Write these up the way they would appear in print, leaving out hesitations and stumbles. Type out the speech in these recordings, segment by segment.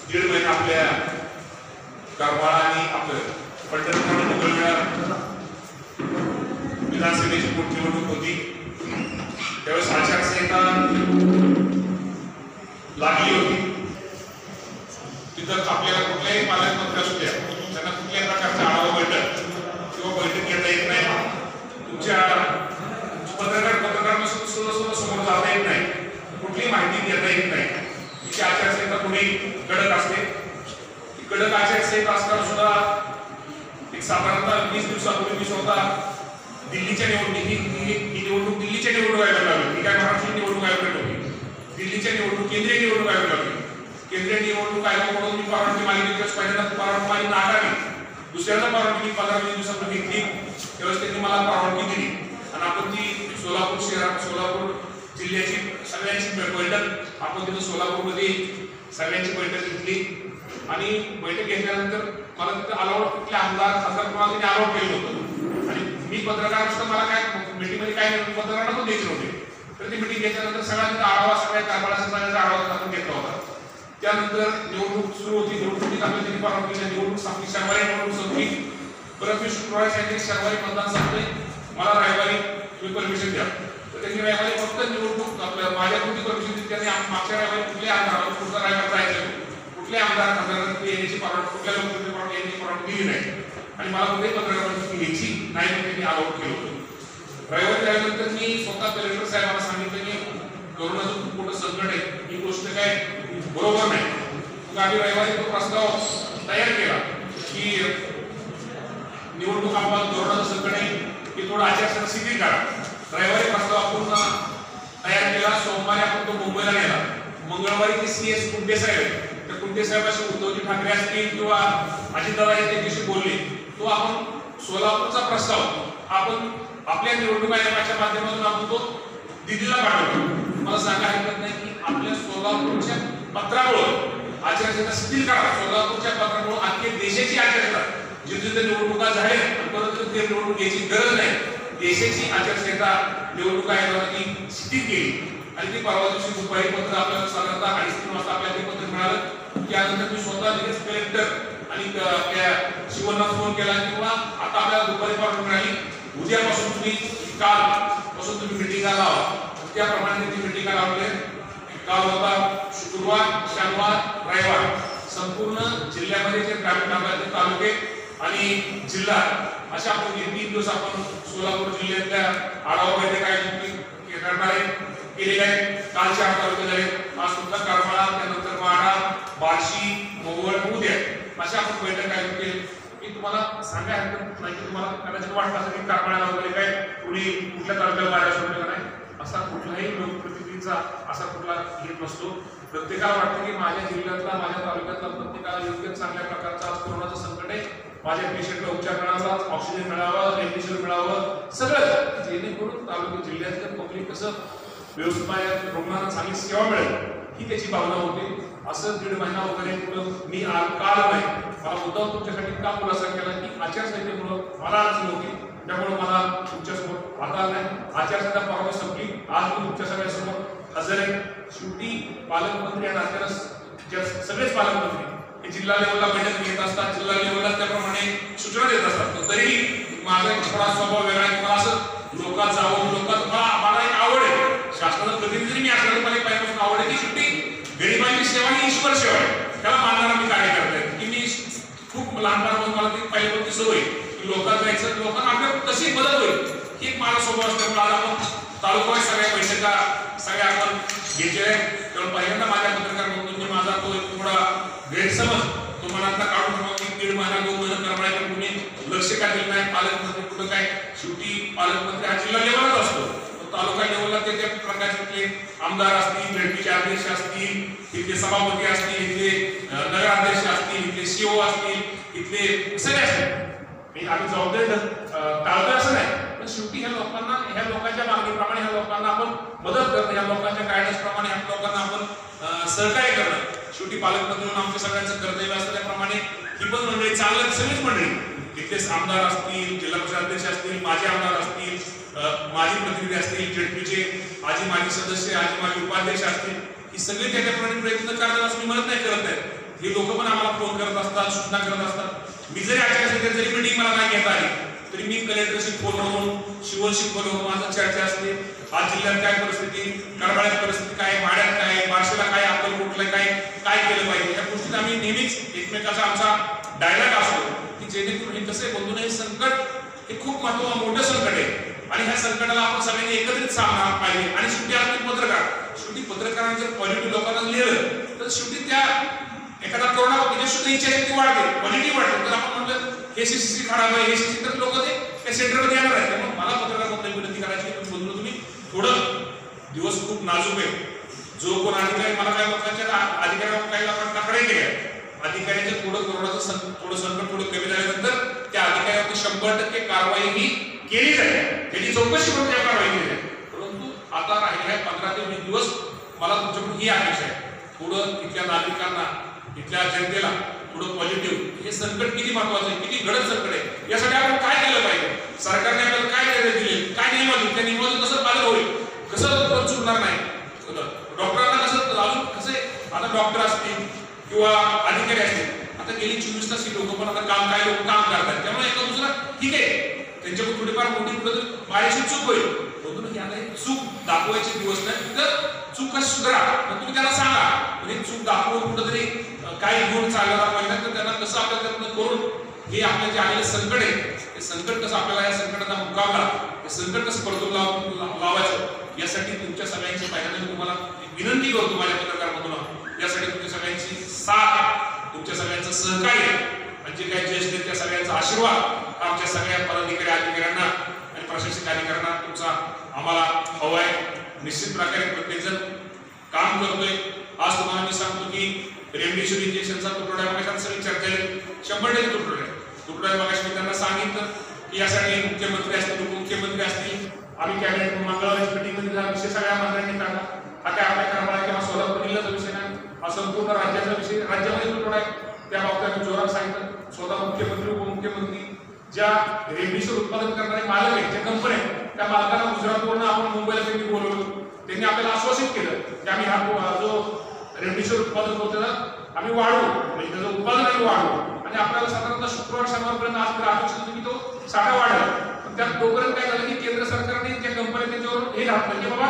दीड महिना आपल्या करमाळा आणि आपलं पंढरपूर आणि मंगळवेढा विधानसभेची पोटनिवडणूक होती। त्यावेळेस आचारसंहिता लागली होती। तिथं आपल्याला कुठल्याही पालकमंत्री असू द्या त्यांना कुठल्याही प्रकारचा आढावा बैठक किंवा बैठक घेता येत नाही। तुमच्या पत्रकार समोर जाता येत नाही, कुठलीही माहिती देता येत नाही। तिची आचारसंहिता थोडी कडक असते। कडक आचारसंहिता असताना सुद्धा एक साधारणतः 20 दिवसापूर्वी मी स्वतः दिल्लीच्या निवडणूक दिल्लीच्या निवडणूक आयोगाला लागली। ही काय महाराष्ट्र निवडणूक आयोगाकडे होती, दिल्लीच्या निवडणूक केंद्रीय निवडणूक आयोगाला लागली। केंद्रीय निवडणूक आयोगाकडून मी परवानगी मागितली, पहिल्यांदा परवानगी मागितली नाकारली, दुसऱ्यांदा परवानगी 15-20 दिवसापूर्वी घेतली, त्यावेळेस त्यांनी मला परवानगी दिली आणि आपण ती सोलापूर जिल्ह्याची सगळ्यांची बैठक आपण तिथं सोलापूरमध्ये सगळ्यांची बैठक घेतली आणि बैठक घेतल्यानंतर मला तिथं अलाउड कुठले आमदार खासदार कोणाला अलाउड केलं होतं आणि मी पत्रकार असतं मला काय मीटिंगमध्ये काय पत्रकारांना पण द्यायचे नव्हते। तर ती मीटिंग घेतल्यानंतर सगळ्यांचा आढावा सगळ्या कारभाराचा सगळ्यांचा आढावा आपण घेतला होता। त्यानंतर निवडणूक सुरू होती, निवडणुकीत आपल्या त्यांनी परवानगी दिली, निवडणूक संपली, शनिवारी निवडणूक संपली। परत मी शुक्रवारी सांगितले शनिवारी मतदान संपले, मला रविवारी तुम्ही परमिशन द्या। तर त्यांनी रविवारी फक्त निवडणूक आपल्या माझ्या कोणती परमिशन दिली, त्यांनी मागच्या रविवारी कुठल्या आमदार पुढचा रविवार जायचं कुठल्या आमदार खासदारांना येण्याची परवानगी कुठल्या लोकांची परवानगी येण्याची परवानगी दिली नाही आणि मला कुठेही पत्रकारांची घ्यायची नाही म्हणून त्यांनी अलाउड केलं होतं। रविवारी त्यानंतर मी स्वतः कलेक्टर साहेबांना सांगितलं की कोरोनाचं खूप मोठं संकट आहे, ही गोष्ट काय बरोबर नाही। मग आम्ही रविवारी तो प्रस्ताव तयार केला की निवडणूक आपण कोरोनाचं संकट आहे की थोडं आचारसंहिता शिथिल करा। रविवारी प्रस्ताव आपण तयार केला, सोमवारी आपण तो मुंबईला नेला, मंगळवारी ते CS कुंटे साहेब त्या कुंटे साहेबांशी उद्धवजी ठाकरे असतील किंवा अजितदादा त्यांच्याशी बोलले, तो आपण सोलापूरचा प्रस्ताव आपण आपल्या निवडणूक आयोगाच्या माध्यमातून आपण तो दिल्लीला पाठवला। मला सांगा हरकत नाही की आपल्या सोलापूरच्या पत्रामुळे आचारसंहिता शिथिल करा, सोलापूरच्या पत्रामुळे अख्ख्या देशाची आचारसंहिता जिथे निवडणुका जाहीर परंतु ते निवडणूक घ्यायची गरज नाही, देशाची आचारसंहिता निवडणूक आयोगाने शिथिल केली आणि ती परवा दिवशी दुपारी पत्र आपल्याला साधारणतः 2:30 वाजता आपल्याला ते पत्र मिळालं। त्यानंतर मी स्वतः लगेच कलेक्टर आणि त्या शिवण्णा फोन केला किंवा आता आपल्याला दुपारी परवानगी मिळाली, उद्यापासून तुम्ही काल पासून तुम्ही मिटिंगा लावा। त्याप्रमाणे ती मिटिंगा लावले। काल होता शुक्रवार, शनिवार, रविवार संपूर्ण जिल्ह्यामध्ये जे ग्रामीण भागातील तालुके आणि जिल्हा अशा आपण 3 दिवस आपण सोलापूर जिल्ह्यातल्या आढावा बैठक करणारे केलेले आहेत। काल 4 तालुके झाले, आज सुद्धा करमाळा, त्यानंतर माढा, बार्शी, मोहोळ, उद्या अशा आपण बैठक आयोजित केली। मी तुम्हाला सांगायला हरकत नाही की तुम्हाला कदाचित वाटतं असेल की करमाळ्याला वगैरे काय कुठल्या तालुक्याला मार्ग सोडले का नाही, असा कुठलाही लोकप्रतिनिधीचा असा कुठला येत नसतो। प्रत्येकाला वाटतं की माझ्या जिल्ह्यातला माझ्या तालुक्यातला प्रत्येकाला योग्य चांगल्या प्रकारचा कोरोनाचं संकट आहे, माझ्या पेशंटला उपचार मिळावा, ऑक्सिजन मिळावा, रेमडेसिवीर मिळावं, सगळं जेणेकरून तालुका जिल्ह्यातलं पब्लिक कसं व्यवस्थापन रुग्णांना चांगली सेवा मिळेल ही त्याची भावना होती। असं 1.5 महिना वगैरे पुढं मी काल नाही मला मुद्दाम तुमच्यासाठी का खुलासा केला की आचारसंहितेमुळे मला अडचण होती, त्यामुळे मला तुमच्यासमोर आता नाही। आचारसंहिता परवा संपली, आज मी तुमच्या सगळ्यांसमोर हजर आहे। शेवटी पालकमंत्री आणि नात्यानं सगळेच पालकमंत्री हे जिल्हा लेवलला बैठक घेत असतात, जिल्हा लेवलला त्याप्रमाणे सूचना देत असतात। तरी माझा एक थोडा स्वभाव वेगळा आहे, मला असं लोकात जावं, मला एक आवड आहे, शासनाचा प्रतिनिधी मी असल्याने मला पहिल्यापासून आवड आहे की शेवटी गरिबांची सेवा ही ईश्वर सेवा आहे, त्याला मानणारा मी कार्यकर्ता आहे की मी खूप लहानपणापासून मला ती पहिल्यापासून सवय की लोकांना जायचं, लोकांना आपल्याला कशी मदत होईल ही एक माझा स्वभाव असल्यामुळे आज आपण तालुका सगळ्या बैठका सगळ्या आपण घेतलेल्या आहेत। त्यामुळे पहिल्यांदा माझ्या पत्रकार बंधूंनी माझा तो एक थोडा गैरसमज तो मनातला काढून टाकावा की 1.5 महिना 2 महिना करमाळ्याकडे कुणी लक्ष का दिलं नाही, पालकमंत्री कुठं काय, शेवटी पालकमंत्री हा जिल्हा लेवलच असतो, तालुका लेवलला ते त्या प्रकारचे आमदार असतील, झेडपीचे अध्यक्ष असतील, इथले सभापती असतील, इथले नगराध्यक्ष असतील, इथले CO असतील, इथले सगळे असतील। आम्ही जबाबदारी टाळतोय असं नाही, पण शेवटी ह्या लोकांना ह्या लोकांच्या मागणीप्रमाणे ह्या लोकांना आपण मदत करणं, ह्या लोकांच्या गायडन्स प्रमाणे ह्या लोकांना आपण सहकार्य करणं शेवटी पालकमंत्री म्हणून आमच्या सगळ्यांचं कर्तव्य असल्याप्रमाणे ही पण मंडळी चांगलं सगळीच मंडळी इथलेच आमदार असतील, जिल्हा परिषद अध्यक्ष असतील, माजी आमदार असतील, माजी प्रतिनिधी असतील, झेडपीचे आजी माजी सदस्य, आजी माजी उपाध्यक्ष असतील, ही सगळी त्याच्याप्रमाणे प्रयत्न करतात असं मी म्हणत नाही, करत आहेत, हे लोक पण आम्हाला फोन करत असतात, सूचना करत असतात. मी जरी आचारसंहितेत जरी मीटिंग मला नाही घेता आली तरी मी कलेक्टरशी फोन होऊन शिवनशी फोन होऊन माझं चर्चा असते. आज जिल्ह्यात काय परिस्थिती, करमाळ्यात परिस्थिती काय, माड्यात काय, बार्शीला काय, आपल्याला कुठलं काय काय केलं पाहिजे, या गोष्टीत आम्ही नेहमीच एकमेकाचा आमचा डायलॉग असतो की जेणेकरून हे कसं बंधून हे संकट हे खूप मोठं संकट आहे आणि ह्या संकटाला आपण सगळ्यांनी एकत्रित सामना पाहिजे. आणि शेवटी आपण शेवटी पत्रकारांनी जर पॉझिटिव्ह लोकांना लिहिलं तर शेवटी त्या एखादा कोरोना त्याची सुद्धा इच्छाशक्ती वाढते, पॉझिटिव्ह वाढते. तर आपण म्हटलं हे सीसीसी खराब आहे, हे सीसी तर लोक ते त्या सेंटरमध्ये येणार आहेत. त्यामुळे मला पत्रकार म्हणून विनंती करायची की तुम्ही थोडं दिवस खूप नाजूक आहे. जो कोण अधिकारी मला काही लोकांच्या अधिकाऱ्यांना काही आपण तक्रारी केल्या, अधिकाऱ्यांच्या थोडं कोरोनाचं थोडं संकट थोडं कमी झाल्यानंतर त्या अधिकाऱ्यावरती 100% कारवाई ही केली जाईल, त्याची चौकशी करून त्या कारवाई केली जाईल. परंतु आता राहिलेल्या 15 ते 20 दिवस मला तुमच्याकडून ही अपेक्षा आहे, थोडं इथल्या नागरिकांना, इथल्या जनतेला थोडं पॉझिटिव्ह, हे संकट किती महत्वाचं आहे, किती गडद संकट आहे, यासाठी आपण काय केलं पाहिजे, सरकारने आपल्याला काय निर्णय दिले, काय नियम दिले, त्या नियमाचं कसं पालन होईल, कसं चुकणार नाही, डॉक्टरांना कसं अजून कसं आता डॉक्टर असतील किंवा अधिकारी असतील, आता गेली 24 तास ही लोक पण आता काय लोक काम करतात. त्यामुळे एका दुसरा ठीक आहे, त्यांच्याकडून थोडीफार मोठी कुठं बारीकशी चूक होईल, म्हणून की आता चूक दाखवायचे दिवस नाही, तर चूक कशी सुधारा, तुम्ही त्यांना सांगा. म्हणजे चूक दाखवून कुठंतरी काही गुण चालला पाहिजे, तर त्यांना कसं आपल्याला त्यातनं करून हे आपल्या जे आलेले संकट आहे, ते संकट कसं आपल्याला या संकटाचा मुकाबला, हे संकट कसं परतून लावायचं, यासाठी तुमच्या सगळ्यांची पहिल्यांदा मी तुम्हाला विनंती करतो माझ्या पत्रकारांमधून, यासाठी तुमच्या सगळ्यांची साथ, तुमच्या सगळ्यांचं सहकार्य आणि जे काही ज्येष्ठ आहेत त्या सगळ्यांचा आशीर्वाद आमच्या सगळ्या पदाधिकारी अधिकाऱ्यांना आणि प्रशासकीय अधिकाऱ्यांना तुमचा आम्हाला हवा आहे. निश्चित प्रकारे प्रत्येकजण काम करतोय. आज तुम्हाला मी सांगतो की रेमडेसिवीर इंजेक्शनचा तुटवडा आहे, सगळी चर्चा झाली, 100% तुटवडा आहे. मगाशी मी त्यांना सांगितलं की यासाठी मुख्यमंत्री असतील, उपमुख्यमंत्री असतील, आम्ही कॅबिनेट मंगळवारची मीटिंगमध्ये हा विषय सगळ्या मंत्र्यांनी टाकला. हा काय आपल्या करमाळा किंवा सोलापूर जिल्ह्याचा विषय नाही, हा संपूर्ण राज्याचा विषय, राज्यामध्ये तुटवडा आहे. त्या बाबतीत आम्ही जोरात सांगितलं, स्वतः मुख्यमंत्री उपमुख्यमंत्री ज्या रेमडेसिवीर उत्पादन करणारे मालक आहेत, ज्या कंपन्या आहेत, त्या मालकांना गुजरातवरून आपण मुंबईला त्यांनी बोलवलं. त्यांनी आपल्याला आश्वासित केलं की आम्ही हा जो रेमडेसिवीर उत्पादन होतं आम्ही वाढवू, म्हणजे त्याचं उत्पादन आम्ही वाढवू आणि आपल्याला साधारणतः शुक्रवार शनिवारपर्यंत आजपर्यंत अपेक्षित होती की तो साठा वाढेल. पण त्यात तोपर्यंत काय झालं की केंद्र सरकारने त्या कंपन्या त्यांच्यावर हे घातलं की बाबा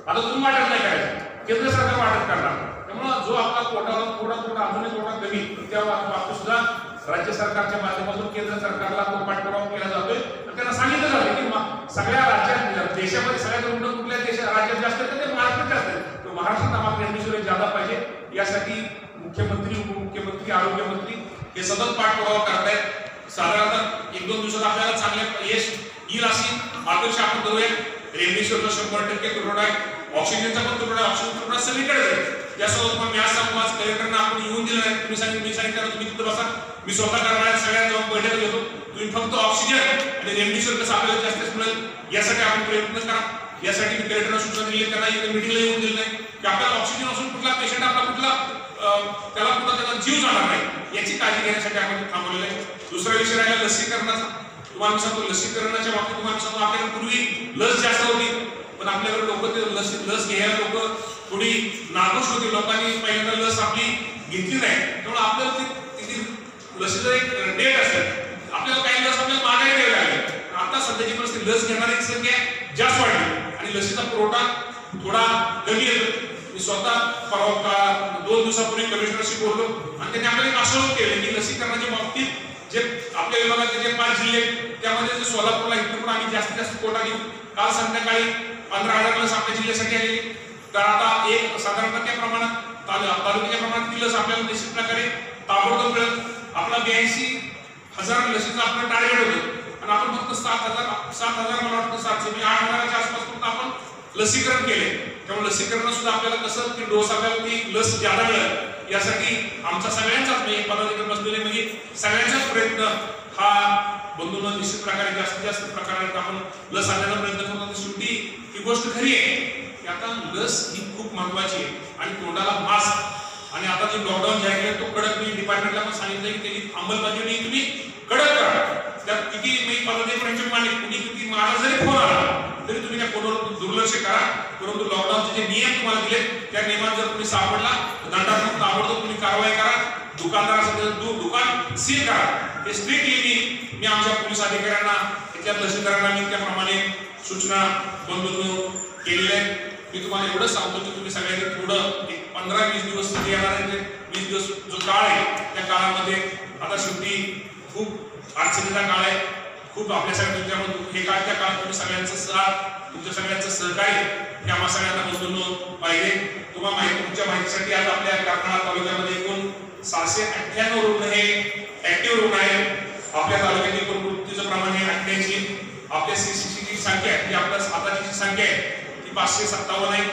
आता तुम्ही वाटत नाही करायचं, केंद्र सरकार वाटत करणार. त्यामुळे जो आपला थोडा अजूनही थोडा कमी, त्या बाबतीत सुद्धा राज्य सरकारच्या माध्यमातून केंद्र सरकारला तो पाठपुरावा केला जातोय. त्यांना सांगितलं जातं की सगळ्या राज्यात, देशामध्ये सगळ्यात रुग्ण कुठल्या राज्यात जास्त आहेत ते महाराष्ट्रात जास्त आहेत, तर महाराष्ट्रात आम्हाला रेमडेसिवीर ज्यादा पाहिजे, यासाठी मुख्यमंत्री उपमुख्यमंत्री आरोग्यमंत्री हे सतत पाठपुरावा करतायत. साधारणतः 1-2 दिवसात आपल्याला चांगले यश येईल अशी अपेक्षा आपण करूया. रेमडेसिवीरचा 100% तुटवडा आहे, ऑक्सिजनचा पण तुटवडा आहे, ऑक्सिजन तुटवडा सगळीकडे आहे. यासोबत मग मी आज सांगू, आज कलेक्टरना आपण येऊन दिलं नाही, तुम्ही सांगितलं तुम्ही तिथं बसा, मी स्वतः करणाऱ्या सगळ्या जाऊन बैठक घेतो, तुम्ही फक्त ऑक्सिजन आणि रेमडेसिवीर कसं आपल्याला जास्त मिळेल यासाठी आपण प्रयत्न करा. यासाठी मी कलेक्टरना सूचना दिली, त्यांना मीटिंगला येऊन दिलं नाही की आपल्याला ऑक्सिजन असून कुठला पेशंट आपला कुठला त्याचा जीव जाणार नाही, याची काळजी घेण्यासाठी आपण थांबवलेलं आहे. दुसरा विषय राहिला लसीकरणाचा. तुम्हाला सांगतो लसीकरणाच्या बाबतीत तुम्हाला सांगतो, आपल्याला पूर्वी लस जास्त होती, पण आपल्याकडे लोक ते लस घ्यायला लोक थोडी नाखुश होती, लोकांनी पहिल्यांदा लस आपली घेतली नाही. त्यामुळे आपल्याला तिथे लसीचं एक डेट असेल, आपल्याला काही लस आपल्याला मागायला द्यावी लागेल. आता सध्याची परिस्थिती लस घेणाऱ्यांची संख्या जास्त वाढली आणि लसीचा पुरवठा थोडा कमी येतो. मी स्वतः परवा 2 दिवसापूर्वी कमिशनरशी बोललो आणि त्यांनी आपल्याला एक आश्वासन केलं की लसीकरणाच्या बाबतीत जे आपल्या विभागाचे जे 5 जिल्हे त्यामध्ये जे सोलापूरला इथून पण आम्ही जास्तीत जास्त कोटा घेऊ. काल संध्याकाळी 15,000 लस आपल्या जिल्ह्यासाठी आली, तर आता एक साधारणतः त्या प्रमाणात तालुक्याच्या प्रमाणात ती लस आपल्याला निश्चित प्रकारे ताबडतोब मिळेल. आपला 82,000 लसीचं आपलं टार्गेट होतं आणि आपण फक्त 7,000 मला वाटतं 8,000च्या आसपास फक्त आपण लसीकरण केले. त्यामुळे लसीकरण सुद्धा आपल्याला कसं की डोस आपल्याला ती लस ज्यादा मिळेल यासाठी आमचा सगळ्यांचाच म्हणजे पदाधिकारी बसलेले म्हणजे सगळ्यांचाच प्रयत्न हा बंधूंना निश्चित प्रकारे जास्तीत जास्त प्रकारात आपण लस आणण्याचा प्रयत्न करतो. शेवटी ही गोष्ट खरी आहे की आता लस ही खूप महत्वाची आहे आणि तोंडाला मास्क आणि आता जे लॉकडाऊन जाहीर केलं तो कडक मी डिपार्टमेंटला पण सांगितलं की त्यांनी अंमलबजावणी तुम्ही कडक करा. त्यात किती मी पदाधिकाऱ्यांचे मालिक कुणी किती माझा जरी फोन आला तरी तुम्ही त्या फोनवर दुर्लक्ष करा. परंतु लॉकडाऊनचे जे नियम तुम्हाला दिले त्या नियमात जर तुम्ही सापडला तर दंडात्मक ताबडतोब तुम्ही कारवाई सील करा. हे स्ट्रिक्टली मी आमच्या पोलीस अधिकाऱ्यांना इथल्या तहसीलदारांना मी त्याप्रमाणे सूचना बंधूंनो केलेल्या आहेत. मी तुम्हाला एवढं सांगतो की तुम्ही सगळ्यांनी थोडं एक 15-20 दिवस मध्ये येणार आहे. 20 दिवस जो काळ आहे त्या काळामध्ये आता शेवटी खूप अडचणीचा काळ आहे. खूप आपल्यासाठी तुमच्यामध्ये हे काळ त्या काळात तुम्ही सगळ्यांचं साथ तुमच्या सगळ्यांचं सहकार्य हे आम्हा सगळ्यांना बंधूंनो पाहिजे. तुम्हाला माहिती तुमच्या माहितीसाठी आज आपल्या कारखाना तालुक्यामध्ये एकूण 698 रुग्ण हे ऍक्टिव्ह रुग्ण आहेत. आपल्या तालुक्यात एकूण मृत्यूचं प्रमाण हे 88. आपल्या सीसीची संख्या ही आपल्या आताची जी संख्या आहे ती 557 आहे.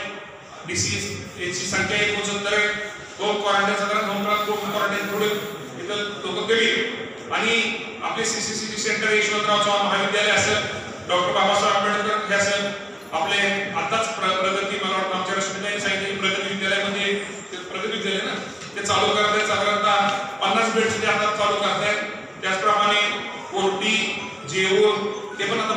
डिसीजची संख्या 69 आहे. होम क्वारंटाईनचा जरा होम क्वारंटाईन थोडे इथं लोक कमी आणि आपले सीसीसी सेंटर यशवंतराव चव्हाण महाविद्यालय असेल, डॉक्टर बाबासाहेब आंबेडकर हे असेल, आपले आताच प्रगती मला वाटतं आमच्या रश्मीताईंनी सांगितलं प्रगती विद्यालयामध्ये प्रगती विद्यालय ना ते चालू करत आहेत. साधारणतः 50 बेड्स ते आता चालू करत आहेत. त्याचप्रमाणे कोर्टी जेऊर ते पण आता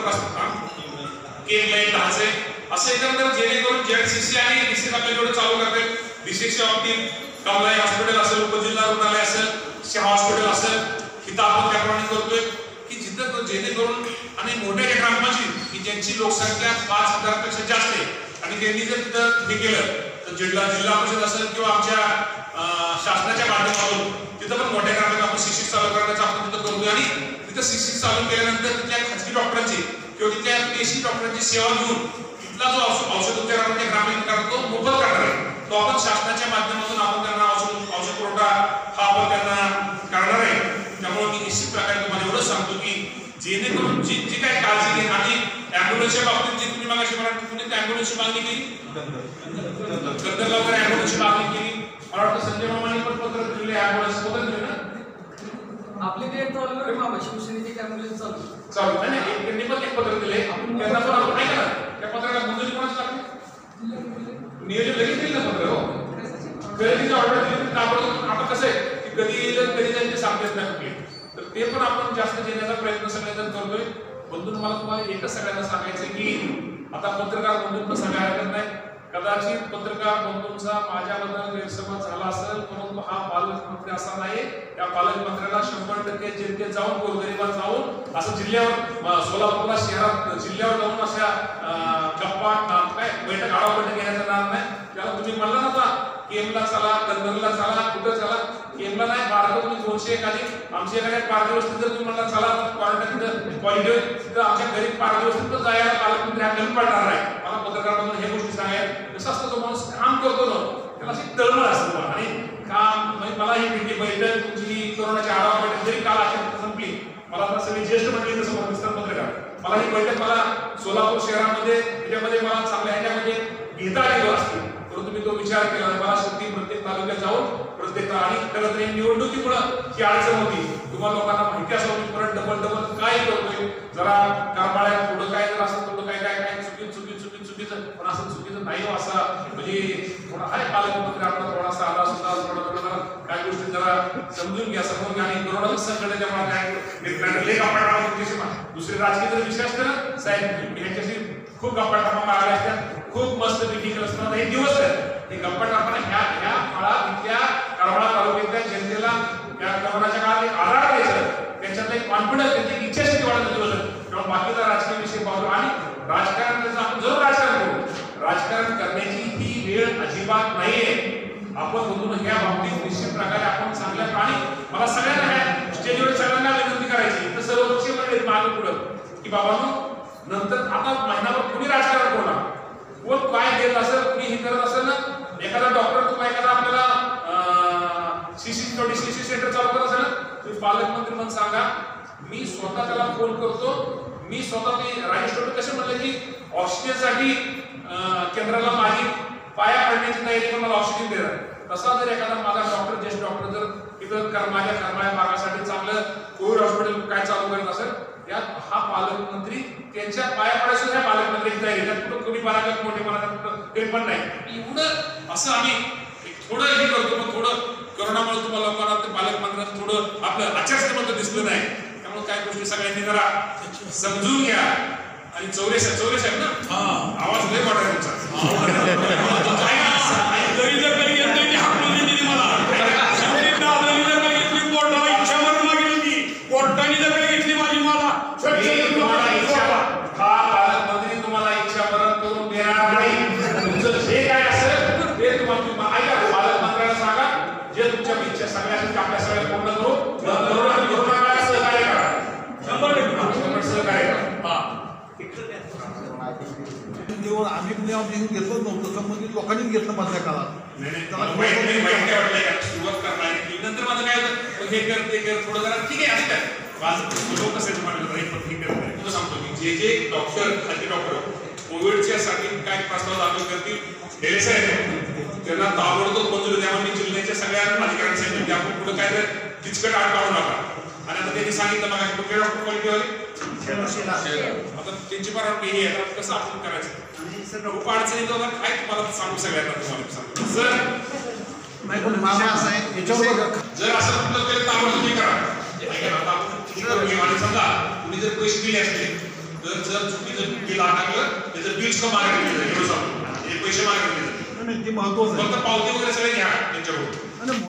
केक लाईन ढाचे असं एकंदर जेणेकरून जेडसीसी आणि डीसी आपल्याकडे चालू करतात. डीसीच्या बाबतीत कमलाई हॉस्पिटल असेल, उपजिल्हा रुग्णालय असेल, शहा हॉस्पिटल असेल, हिथं आपण त्याप्रमाणे करतोय की जिथं जेणेकरून आणि मोठ्या ग्रामपंचायत की ज्यांची लोकसंख्या 5000 पेक्षा जास्त आहे आणि त्यांनी जर तिथं हे केलं तर जिल्हा परिषद असेल किंवा आमच्या शासनाच्या माध्यमातून तिथं पण मोठ्या ग्रामात आपण शिक्षित चालू करण्याचं आपण तिथं करतोय. आणि तिथं शिक्षित चालू केल्यानंतर तिथल्या खाजगी डॉक्टरांची किंवा तिथल्या देशी डॉक्टरांची सेवा घेऊन तिथला जो औषध उपचार आपण ग्रामीण करतो मोफत करणार आहे तो आपण शासनाच्या माध्यमातून आपण त्यांना औषध पुरवठा हा आपण त्यांना करणार आहे. त्यामुळे मी निश्चित प्रकारे तुम्हाला एवढंच सांगतो की जेणेकरून जी काही काळजी घे आणि ॲम्ब्युलन्सच्या बाबतीत जी तुम्ही मागाशी मला तुम्ही ॲम्ब्युलन्सची मागणी केली गद्दरगावकर ॲम्ब्युलन्सची मागणी केली. मला वाटतं संजय मामांनी पण पत्र दिले ॲम्ब्युलन्स पत्र दिले ना आपले ते चालू मामा शिवसेनेचे ॲम्ब्युलन्स चालू आहे ना. त्यांनी पण एक पत्र दिले त्यांना पण आपण नाही करा त्या पत्राला मंजुरी कोणाच लागते नियोजन लगेच दिलं ना पत्र. हो खरेदीची ऑर्डर दिली तर आपण कसं आहे की कधी येईल कधी जाईल ते सांगतेच नाही कुठले तर ते पण आपण जास्त देण्याचा प्रयत्न सगळेजण करतोय. बंधून मला तुम्हाला एकच सगळ्यांना सांगायचं की आता पत्रकार बंधूंना सांगायला हरकत नाही. कदाचित पत्रकार बंधूंचा माझ्याबद्दल गैरसमज झाला असेल परंतु हा पालकमंत्री असा नाही. त्या पालकमंत्र्याला 100% जनतेत जाऊन गोरगरिबात जाऊन असं जिल्ह्यावर सोलापूरला शहरात जिल्ह्यावर जाऊन अशा गप्पा काय बैठक आढावा बैठक घेण्याचा नाद नाही. त्याला तुम्ही म्हणला नव्हता केमला चला कंदरला चला कुठं चला केमला नाही बारा तुम्ही 200 एखादी आमच्या एखाद्या पारदेवस्थित जर तुम्ही म्हणला चला क्वारंटाईन पॉझिटिव्ह तर आमच्या गरीब पारदेवस्थित जायला पालकमंत्री हा कमी पडणार नाही. मला पत्रकार म्हणून हे गोष्टी सांगायला कसं असतं तो माणूस काम करतो ना त्याला अशी तळमळ असतो आणि काम म्हणजे मला ही भेटी बैठक तुमची कोरोनाची आढावा बैठक जरी काल आजच्या संपली मला आता सगळी ज्येष्ठ मंडळी समोर दिसतात पत्रकार मला ही बैठक मला सोलापूर शहरामध्ये त्याच्यामध्ये मला चांगल्या ह्याच्यामध्ये घेता आलेलो असते परंतु मी तो विचार केला मला शेवटी प्रत्येक तालुक्यात जाऊन प्रत्येक आणि खरं तर निवडणुकीमुळे ही अडचण होती. तुम्हाला लोकांना माहिती असावं मी परत डबल काय करतोय जरा कारबाळ्यात थोडं काय जर असं थोडं काय चुकीचं पण असं चुकीचं नाही असा म्हणजे थोडा आहे पालकमंत्री आपला थोडासा आला सुद्धा थोडा काय गोष्टी जरा समजून घ्या आणि कोरोनाचं संकट त्यामुळे काय लेख आपण दुसरे राजकीय जर विषय असते ना साहेब ह्याच्याशी खूप गप्पा टापा मारल्या असत्या खूप मस्त मिटिंग असतात हे दिवस आहेत हे गप्पा टापा ह्या काळात इथल्या कारवाडा तालुक्यातल्या जनतेला या कोरोनाच्या काळात एक आधार द्यायचं त्यांच्यातला एक कॉन्फिडन्स त्यांची इच्छाशक्ती वाढत दिवस तेव्हा बाकीचा राजकीय विषय पाहतो आणि राजकारण आपण जरूर राजकारण करू राजकारण करण्याची ही वेळ अजिबात नाहीये. आपण म्हणून ह्या बाबतीत निश्चित प्रकारे आपण चांगल्या आणि मला सगळ्यांना ह्या स्टेजवर सगळ्यांना विनंती करायची तर सर्वपक्षीय मंडळी मागे पुढं की बाबांनो नंतर आता महिनाभर कुणी राजकारण करणार कोण काय देत असेल कुणी हे करत असेल ना एखादा डॉक्टर तुम्हाला एखादा आपल्याला सीसी सेंटर चालू करत असेल ना तुम्ही पालकमंत्री म्हणून सांगा मी स्वतः त्याला फोन करतो मी स्वतः ते राजेश कसे म्हणलं की ऑक्सिजनसाठी केंद्राला माझी पाया पडण्याची तयारी पण मला ऑक्सिजन देणार तसा जर एखादा माझा डॉक्टर ज्येष्ठ डॉक्टर जर तिथं माझ्या कर्माया भागासाठी चांगलं कोविड हॉस्पिटल काय चालू करत असेल यात हा पालकमंत्री त्यांच्या पाया पडायचं ह्या पालकमंत्र्याची तयारी त्यात कुठं कमी पाण्यात मोठे पाण्यात कुठं ते पण नाही एवढं असं आम्ही थोडं हे करतो पण थोडं कोरोनामुळे तुम्हाला लोकांना ते पालकमंत्र्यांना थोडं आपलं आचारसंहिता दिसलं नाही त्यामुळे काय गोष्टी सगळ्यांनी जरा समजून घ्या आणि चौरे साहेब ना आवाज लय मोठा आहे तुमचा जे तुमच्या इच्छा सगळ्या असतील आपल्या सगळ्या पूर्ण करू आणि कोरोनाला सहकार्य करा 100% सहकार्य करा. हा आम्ही घेतलंच नव्हतं संबंधित लोकांनी घेतलं मधल्या काळात. मला माहित नाही काय वाटलंय का सुरुवात करणार की नंतर माझं काय होतं हे कर ते कर थोडं जरा ठीक आहे असं काय माझं लोक कसं म्हटलं नाही पण हे करत नाही तुला सांगतो की जे डॉक्टर खाजगी डॉक्टर कोविडच्या साठी काय प्रस्ताव दाखल करतील डेरेस आहे त्यांना ताबडतोब मंजुरी द्यावं. मी जिल्ह्याच्या सगळ्या अधिकाऱ्यांना सांगितलं की आपण पुढे काय तर किचकट आठ काढू नका. आणि आता त्यांनी सांगितलं बघा कुठे डॉक्टर क्वालिटीवाले आता त्यांची परवानगी ही आहे कसं आपण करायचं खूप अडचणीत होता काय तुम्हाला सांगू सगळ्यांना तुम्हाला सांगतो जर जर असं म्हटलं तर ताबडतोब करा. आता आपण आणि समजा तुम्ही जर पैसे दिले असते तर जर चुकीचं बिल टाकलं त्याचं बिल सुद्धा मागे पैसे मागे ते महत्वाचं फक्त पावती वगैरे सगळे घ्या त्यांच्याकडून.